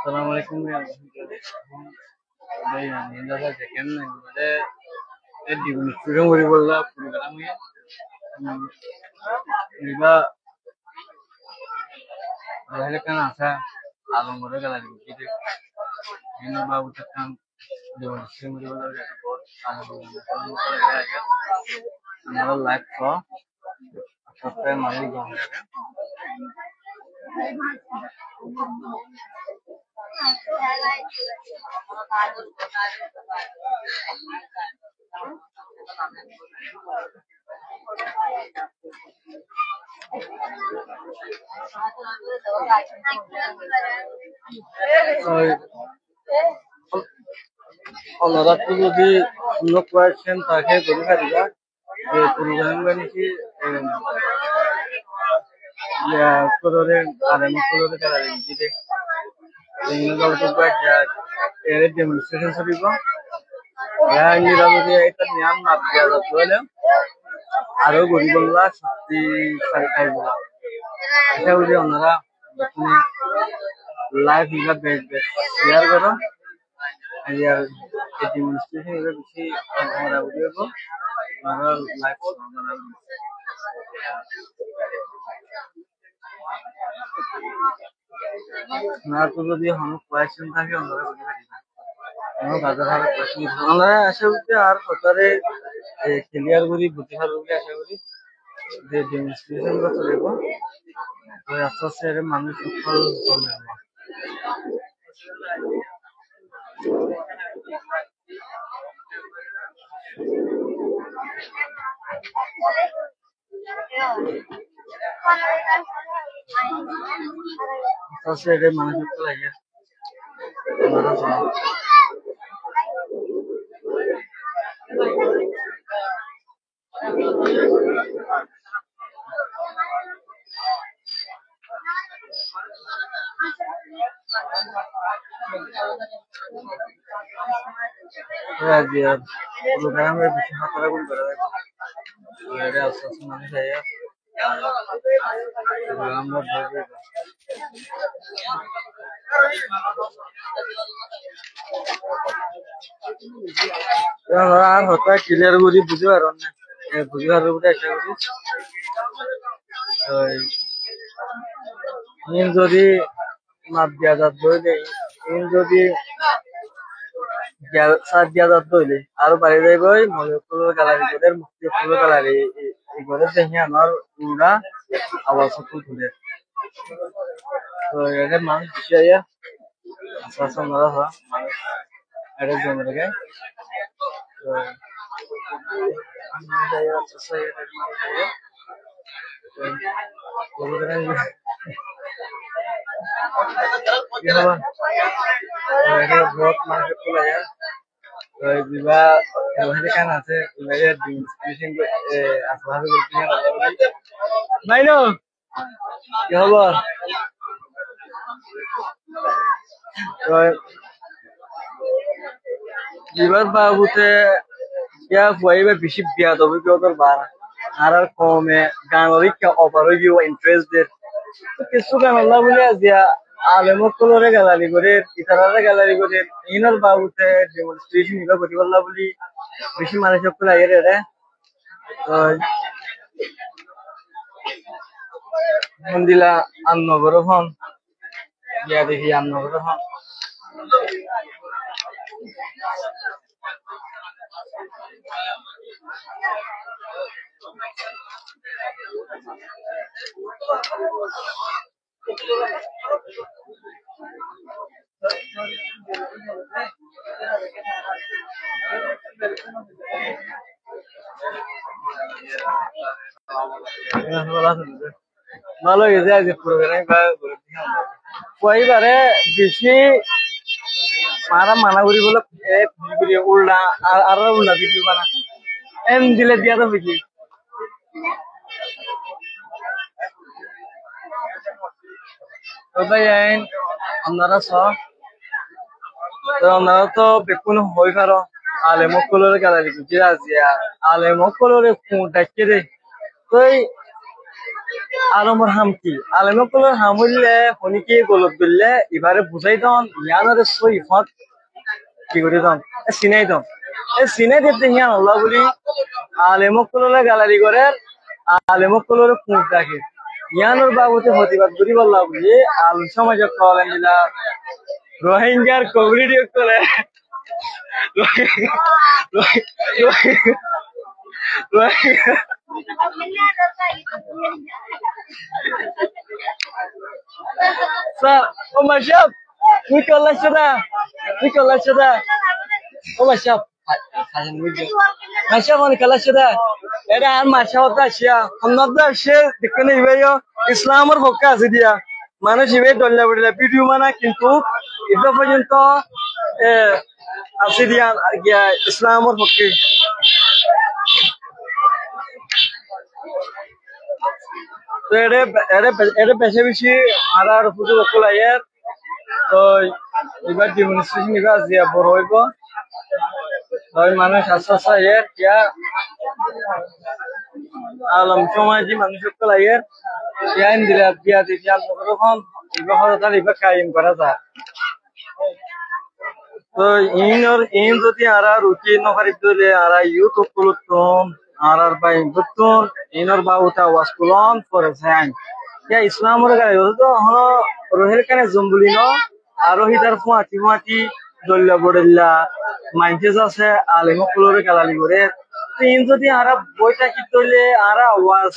Assalamualaikum warahmatullahi wabarakatuh. Ini adalah second ada di Gunung Waribola program ya. Juga ada kan asa alam mereka lagi gitu. Ini baru tentang di Gunung Waribola ya. Alam mereka ya. Hamaरा life का सबसे मायने गाँव है और हमारा तो भी हम लोग क्वेश्चन ताकि बोली करेगा ये प्रोग्राम बनी थी या कोरोरे आने में कोरोरे का रही थी ini kalau coba ya ini demonstration sih bang ya ini kalau dia itu niat nak dia betul ya ada guru bola di sarkai bola itu dia orang अपने live juga share करो ya demonstration itu bisa orang video को orang live orang ना तो যদি हम question থাকে আমরা বলতে পারি না আমরা বাজার হারে প্রশ্ন আমরা আশা করি আর কথারে ক্লিয়ার করি বুঝতে পারবো বলে আশা করি যে ডেমনস্ট্রেশন গুলো চলবে তো আস্তে আস্তে এর মানুষ সফল হবে আস্তে আস্তে এর মানুষ সফল লাগে dia program bisa apa pun berada ada asas mana saya program berada আর হতা ক্লিয়ার করি বুঝতে পারো না বুঝতে পারবো বলে আশা করি ইন যদি মাপ দেওয়া যাত ধরলে ইন যদি সাত দেওয়া যাত ধরলে আরো বাড়ি যাইব মজুর গ্যালারি করে মুক্তি গ্যালারি এই করে দেখে আমার পুরা আওয়াজ তুলে তো এদের মানুষ বেশি আইয়া আস্তে আস্তে আমরা মানুষ এটা জমে রেখে kan আছে নাই নো কি খবর এবার বাবুতে ইয়া ফুয়াইবার বেশি বিয়া তবে কেউ তোর বার আর আর কমে গান অভিজ্ঞ অপার হইব ইন্টারেস্টেড কিছু গান আল্লাহ বলে দিয়া আলেমত কলরে গ্যালারি করে ইতারারে গ্যালারি করে ইনার বাবুতে ডেমনস্ট্রেশন ইবা করি আল্লাহ বলি বেশি মানুষ সকল আইরে রে তো মন্দিলা আন্নগর হন গিয়া দেখি আন্নগর হন ভালো হয়েছে আজ প্রোগ্রাম কইবারে বেশি মারা মানা করি বলে উল্টা আর উল্টা ভিডিও বানা এম দিলে দিয়া তো বেশি তো ভাই আপনারা সব তো আপনারা তো বেকুন হই পারো আলেমক কলরে গ্যালারি বুঝে আছে আলেমক কলরে কোনটা কে রে তো আলমর হাম কি আলমকলের হাম হইলে শনিকে গলত বললে এবারে বুঝাই দন ইয়ানরে সই ফত কি করে দন চিনাই দন চিনাই দিতে হিয়ান আল্লাহ বলি আলেমকলরে গালারি করে আলেমকলরে ফুঁক রাখে ইয়ানোর বাবুতে প্রতিবাদ করি বললাম বলি আল সমাজে কলেন দিলা রোহিঙ্গার কমিউনিটি করে স্যার ও মাসাব তুই কল্লা সেটা ও মাসাব মাসাব অনেক কল্লা সেটা এটা আর মাসাব আসিয়া অন্যত আসে দেখতে নেই ইসলামের পক্ষে আছে দিয়া মানুষ ইবে দল্লা বলিলা ভিডিও মানা কিন্তু এটা পর্যন্ত আছে দিয়া ইসলামের পক্ষে তো এটা বেশি বেশি আর পুজো বকল আয়ের তো এবার ডেমনস্ট্রেশন এবার দিয়া বড় হইব মানুষ আস্তে আস্তে আয়ের ইয়া আলম সমাজ মানুষ বকল আয়ের ইয়ান দিলা বিয়া দিয়া নগরখন এবার তার এবার কায়েম করা যায় তো ইন যদি আরা রুচি নকারি দিলে আরা ইউটিউব কুলুতম আরার বাই বুতুন ইনর বাউটা ওয়াসকুলন ফরসান ইয়া ইসলামর গায় তো হলো রোহের কানে জম্বুলিন আরো হিটার ফুয়াটি দল্লা বড়ল্লা মাইন্টেজ আছে আলেম কুলরে গালালি করে ইন যদি আরা বইটা কি করলে আরা ওয়াজ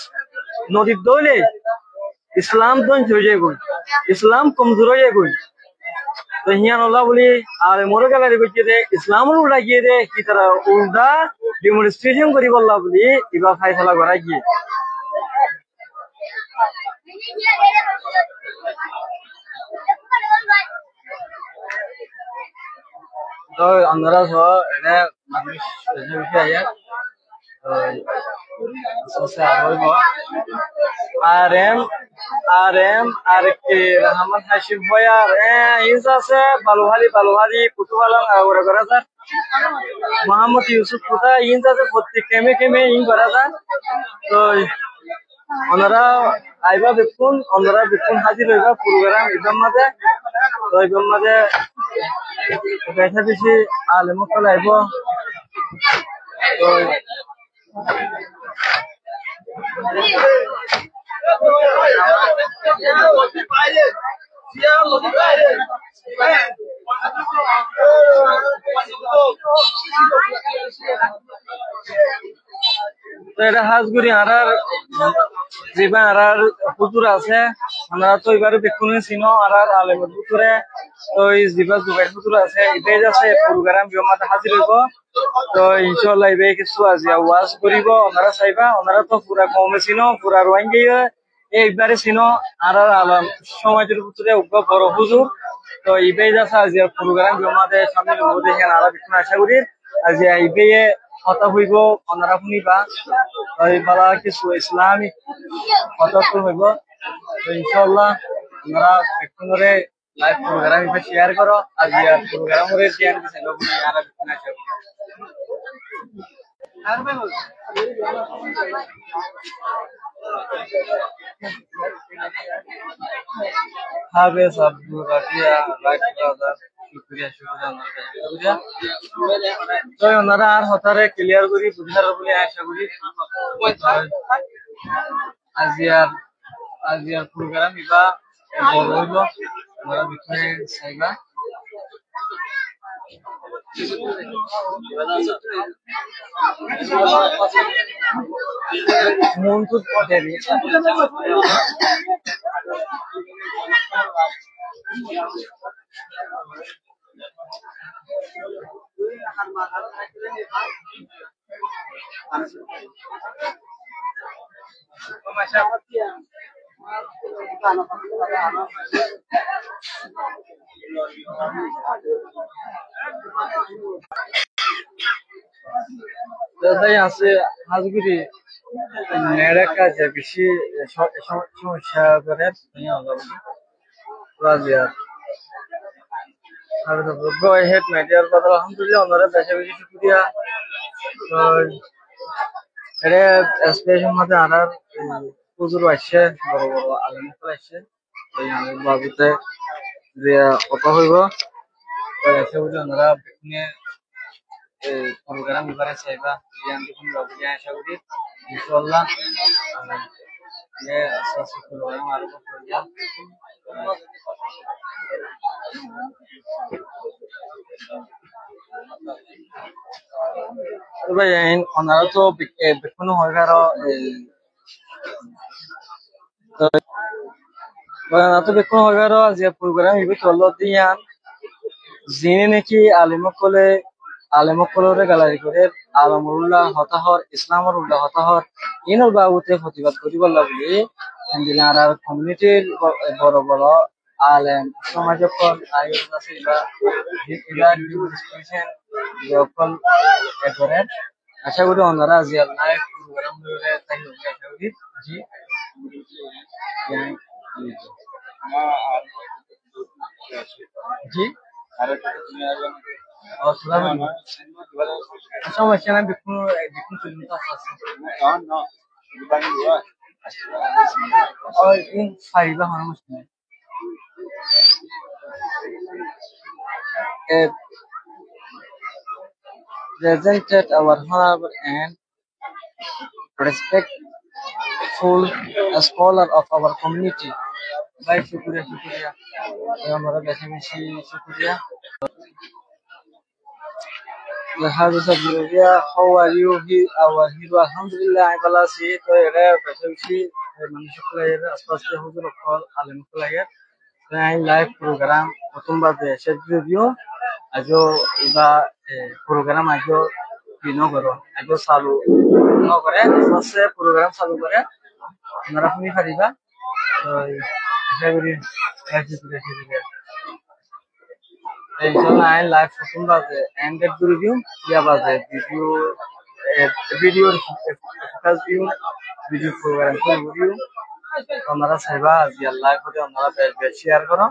নদীর দইলে ইসলাম দন হয়ে যাবে ইসলাম কমজোর হয়ে যাবে তো হিয়ান আল্লাহ বলি আর মোরে গালারি কইতে দে ইসলামের উল্টা গিয়ে দে কি তারা উল্টা ডেমনস্ট্রেশন করি বললা বলি ইবা ফাইসলা করা গিয়ে তো আমরা সব এটা মানুষ বিষয় আর কি রহমান হাসিম ভয়ার ইস আছে বালুহারি কুতুবালাম ওরা করা যায় মোহাম্মদ ইউসুফ কোথা ইঞ্চ আছে প্রত্যেক কেমে ইন করা যায় তো ওনারা আইবা দেখুন ওনারা দেখুন হাজির হইবা প্রোগ্রাম ইবাম মাঝে তো ইবাম মাঝে বেশি বেশি আলেমকল আইব তো এটা হাজগুড়ি আরার যেবা আরার পুতুর আছে আমরা তো এবারে দেখুন চিনো আরার আলেমের পুতুরে তো যেবা জুবাইর পুতুর আছে এটাই আছে প্রোগ্রাম জমাতে হাজির হইব তো ইনশাআল্লাহ এবে কিছু আজি ওয়াজ করিব ওনারা চাইবা ওনারা তো পুরা কমে চিনো পুরা রোহিঙ্গি এইবারে চিনো আরার আলম সমাজের পুতুরে উগ্র বড় হুজুর তো ইবে যাচ্ছে আজি প্রোগ্রাম জমাতে সামনে মধ্যে এখানে আরো কিছু আশা করি আজি ইবে কথা হইব ওনারা শুনিবা বালা কিছু ইসলামিক কথা হইব ইনশাআল্লাহ আমরা একটুরে লাইভ প্রোগ্রাম শেয়ার করো আজ প্রোগ্রাম রে শেয়ার দিছে লোকনি আর না চাই হবে সব রাতিয়া লাইভ ব্রাদার শুকরিয়া তো ওনারা আর হতারে ক্লিয়ার করি বুঝার বলে আশা করি আজিয়ার প্রোগ্রাম ইবা বলবো আমরা বিক্রে চাইবা মন তো দেরি দাদাই আছে হাজগুড়ি নেড়ে কাজে বেশি সমস্যা করে রাজিয়ার আর go ahead media কথা আলহামদুলিল্লাহ ওনারা বেশি বেশি শুকরিয়া তো এর স্পেশাল মধ্যে আনার হুজুর আসছে, বড় বড় আলেম আসছে। এই বাবুতে যে কথা হইব এসে বুঝে ওনারা বিভিন্ন প্রোগ্রাম এবারে চাইবা জ্ঞান দেখুন বাবু জ্ঞান আশা করি ইনশাল্লাহ আস্তে আস্তে প্রোগ্রাম আরম্ভ করিয়া তবে ওনারা তো বিভিন্ন হয় আরো ওনারা তো বিভিন্ন হয় আরো যে প্রোগ্রাম ইবে চলো দিয়া যিনি নাকি আলেমকলে গালারি করে আলমুল্লাহ হতাহর ইসলামর উল্লাহ হতাহর ইনর বাবুতে প্রতিবাদ করিব বলি আর কমিউনিটির বড় বড় আলেম সমাজ আয়োজন আছে যখন করেন আশা করি ওনারা আজি আল্লাহ প্রোগ্রাম আশা করি জি জি সমস্যা নাই বিকুন বিকুন কিলোমিটার আছে ইন ফাইবা হওয়ার মুশকিল presented our honorable and respectful scholar of our community. Bye, shukriya, shukriya. हमारा वैसे में शुक्रिया How's how are you? Our hero, Alhamdulillah, I'm well. See, तो ये वैसे मनुष्य को ये अस्पष्ट हो जो लोग आलम को लगे तो ये लाइव प्रोग्राम तुम बात है शेयर वीडियो आजो इबा प्रोग्राम आजो पिनो करो आजो सालू पिनो करे सबसे प्रोग्राम सालू करे हमारा अपनी खरीदा तो ऐसे भी ऐसे inshallah I live from baze and get the review ya baze video focus view video program ko review हमारा सहबा जी अल्लाह को हमारा share करो